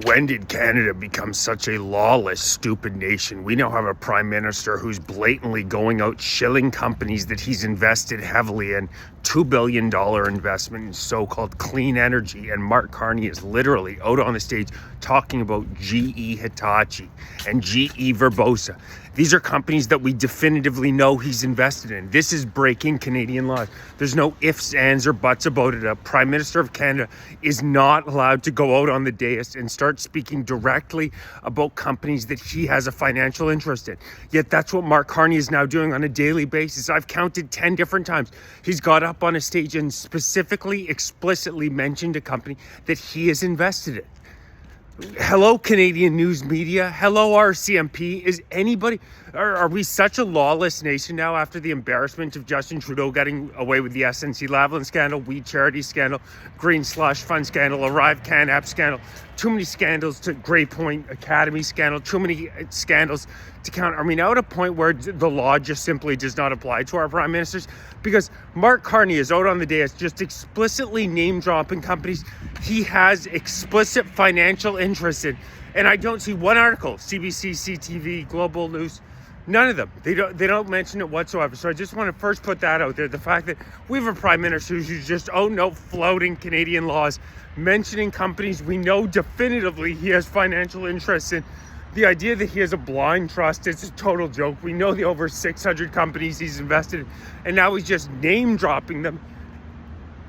When did Canada become such a lawless, stupid nation? We now have a prime minister who's blatantly going out shilling companies that he's invested heavily in. $2 billion investment in so-called clean energy. And Mark Carney is literally out on the stage talking about GE Hitachi and GE Verbosa. These are companies that we definitively know he's invested in. This is breaking Canadian laws. There's no ifs, ands, or buts about it. A Prime Minister of Canada is not allowed to go out on the dais and start speaking directly about companies that he has a financial interest in. Yet that's what Mark Carney is now doing on a daily basis. I've counted 10 different times. He's got up on a stage and specifically, explicitly mentioned a company that he has invested in. Hello, Canadian news media. Hello, RCMP. Is anybody... Are we such a lawless nation now after the embarrassment of Justin Trudeau getting away with the SNC-Lavalin scandal, We Charity scandal, Green Slush Fund scandal, Arrive Can-App scandal, too many scandals to Grey Point Academy scandal, too many scandals to count? Are we now at a point where the law just simply does not apply to our prime ministers? Because Mark Carney is out on the dais just explicitly name-dropping companies he has explicit financial interest in. And I don't see one article, CBC, CTV, Global News, none of them. They don't mention it whatsoever. So I just want to first put that out there. The fact that we have a prime minister who's just, floating Canadian laws, mentioning companies we know definitively he has financial interests in. The idea that he has a blind trust is a total joke. We know the over 600 companies he's invested in, and now he's just name dropping them,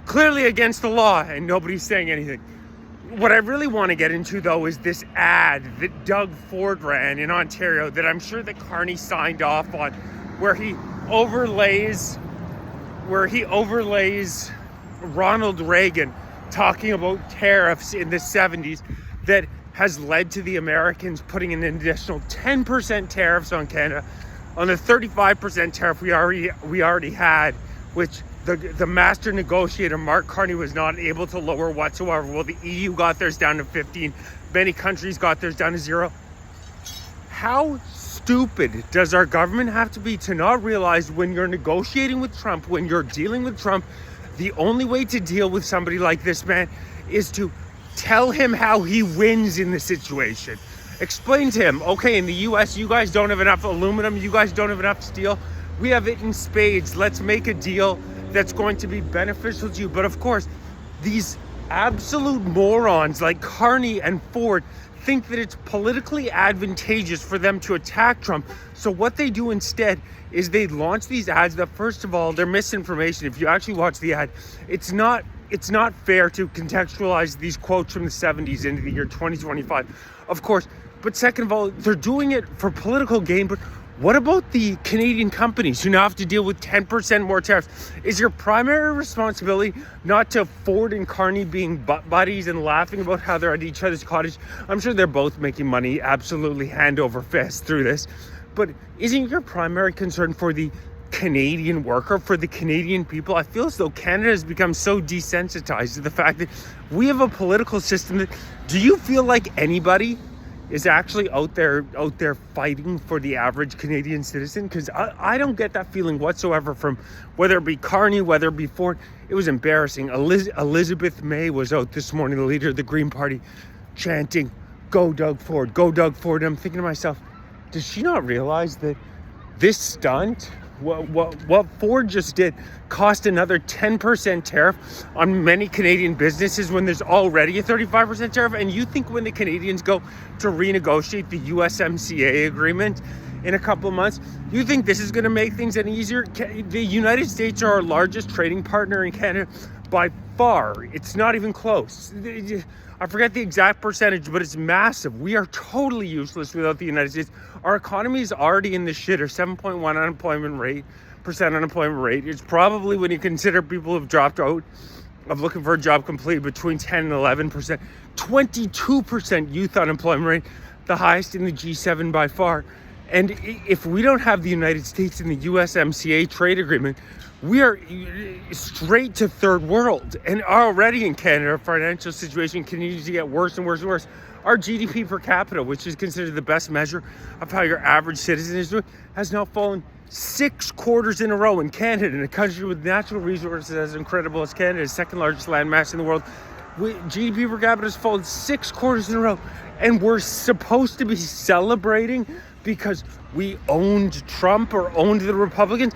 clearly against the law, and nobody's saying anything. What I really want to get into, though, is this ad that Doug Ford ran in Ontario that I'm sure that Carney signed off on, where he overlays Ronald Reagan talking about tariffs in the 70s that has led to the Americans putting an additional 10% tariffs on Canada, on the 35% tariff we already had, which the master negotiator, Mark Carney, was not able to lower whatsoever. Well, the EU got theirs down to 15. Many countries got theirs down to 0. How stupid does our government have to be to not realize when you're negotiating with Trump, when you're dealing with Trump, the only way to deal with somebody like this man is to tell him how he wins in the situation. Explain to him, okay, in the US, you guys don't have enough aluminum, you guys don't have enough steel. We have it in spades. Let's make a deal that's going to be beneficial to you. But of course, these absolute morons like Carney and Ford think that it's politically advantageous for them to attack Trump. So what they do instead is they launch these ads that, first of all, they're misinformation. If you actually watch the ad, it's not fair to contextualize these quotes from the 70s into the year 2025, of course. But second of all, they're doing it for political gain. But what about the Canadian companies who now have to deal with 10% more tariffs? Is your primary responsibility not to Ford and Carney being butt buddies and laughing about how they're at each other's cottage? I'm sure they're both making money absolutely hand over fist through this. But isn't your primary concern for the Canadian worker, for the Canadian people? I feel as though Canada has become so desensitized to the fact that we have a political system that, do you feel like anybody is actually out there fighting for the average Canadian citizen? Because I don't get that feeling whatsoever from whether it be Carney, whether it be Ford. It was embarrassing. Elizabeth May was out this morning, the leader of the Green Party, chanting, "Go Doug Ford, go Doug Ford." And I'm thinking to myself, does she not realize that this stunt, what Ford just did, cost another 10% tariff on many Canadian businesses when there's already a 35% tariff? And you think when the Canadians go to renegotiate the USMCA agreement in a couple of months, you think this is going to make things any easier? The United States are our largest trading partner in Canada by far. It's not even close. I forget the exact percentage, but it's massive. We are totally useless without the United States. Our economy is already in the shitter, 7.1 unemployment rate. It's probably, when you consider people who've dropped out of looking for a job completely, between 10 and 11%. 22% youth unemployment rate, the highest in the G7 by far. And if we don't have the United States in the USMCA trade agreement, we are straight to third world. And already in Canada, our financial situation continues to get worse and worse and worse. Our GDP per capita, which is considered the best measure of how your average citizen is doing, has now fallen 6 quarters in a row in Canada, in a country with natural resources as incredible as Canada, second largest landmass in the world. GDP per capita has fallen 6 quarters in a row, and we're supposed to be celebrating because we owned Trump or owned the Republicans.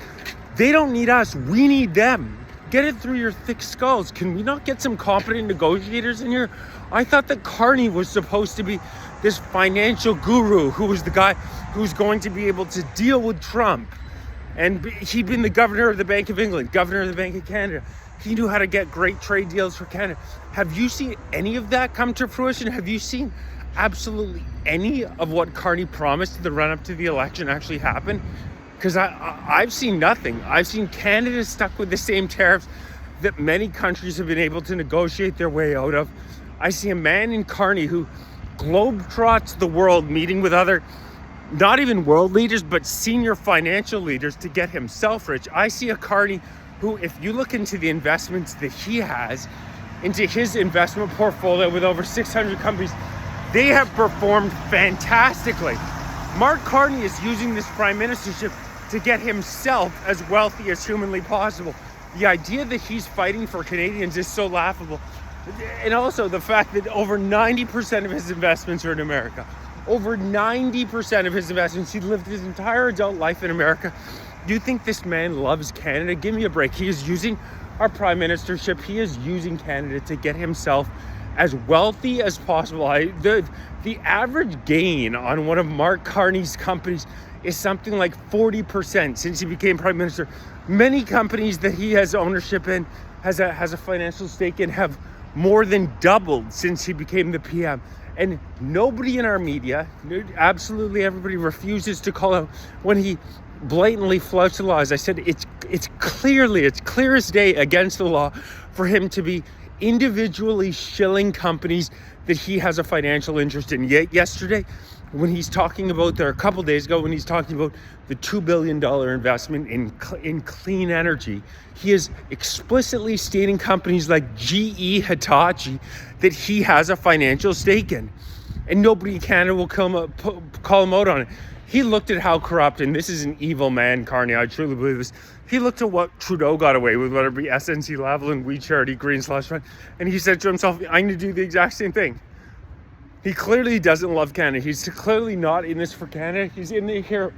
They don't need us. We need them. Get it through your thick skulls. Can we not get some competent negotiators in here? I thought that Carney was supposed to be this financial guru who was the guy who's going to be able to deal with Trump. And he'd been the governor of the Bank of England, governor of the Bank of Canada. He knew how to get great trade deals for Canada. Have you seen any of that come to fruition? Have you seen absolutely any of what Carney promised in the run-up to the election actually happen? Because I've seen nothing. I've seen Canada stuck with the same tariffs that many countries have been able to negotiate their way out of. I see a man in Carney who globetrots the world, meeting with other, not even world leaders, but senior financial leaders to get himself rich. I see a Carney who, if you look into the investments that he has, into his investment portfolio with over 600 companies, they have performed fantastically. Mark Carney is using this prime ministership to get himself as wealthy as humanly possible. The idea that he's fighting for Canadians is so laughable. And also the fact that over 90% of his investments are in America. Over 90% of his investments, he lived his entire adult life in America. Do you think this man loves Canada? Give me a break. He is using our prime ministership. He is using Canada to get himself as wealthy as possible. The average gain on one of Mark Carney's companies is something like 40% since he became prime minister. Many companies that he has ownership in, has a financial stake in, have more than doubled since he became the PM. And nobody in our media, absolutely everybody, refuses to call out when he blatantly flouts the law. As I said, it's clear as day against the law for him to be individually shilling companies that he has a financial interest in. Yet yesterday, when he's talking about, a couple days ago, when he's talking about the $2 billion investment in clean energy, he is explicitly stating companies like GE Hitachi that he has a financial stake in. And nobody in Canada will call him out on it. He looked at how corrupt, and this is an evil man, Carney, I truly believe this. He looked at what Trudeau got away with, whether it be SNC Lavalin, We Charity, Green Slush Fund, and he said to himself, I'm going to do the exact same thing. He clearly doesn't love Canada. He's clearly not in this for Canada. He's in here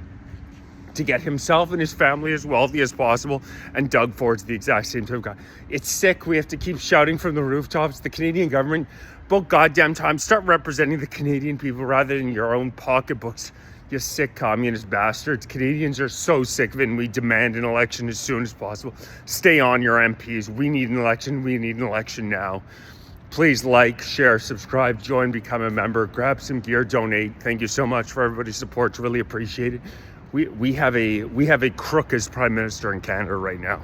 to get himself and his family as wealthy as possible, and Doug Ford's the exact same type of guy. It's sick. We have to keep shouting from the rooftops. The Canadian government, about goddamn time, start representing the Canadian people rather than your own pocketbooks. You sick communist bastards. Canadians are so sick of it, and we demand an election as soon as possible. Stay on your MPs. We need an election. We need an election now. Please like, share, subscribe, join, become a member, grab some gear, donate. Thank you so much for everybody's support. It's really appreciated. We have a crook as Prime Minister in Canada right now.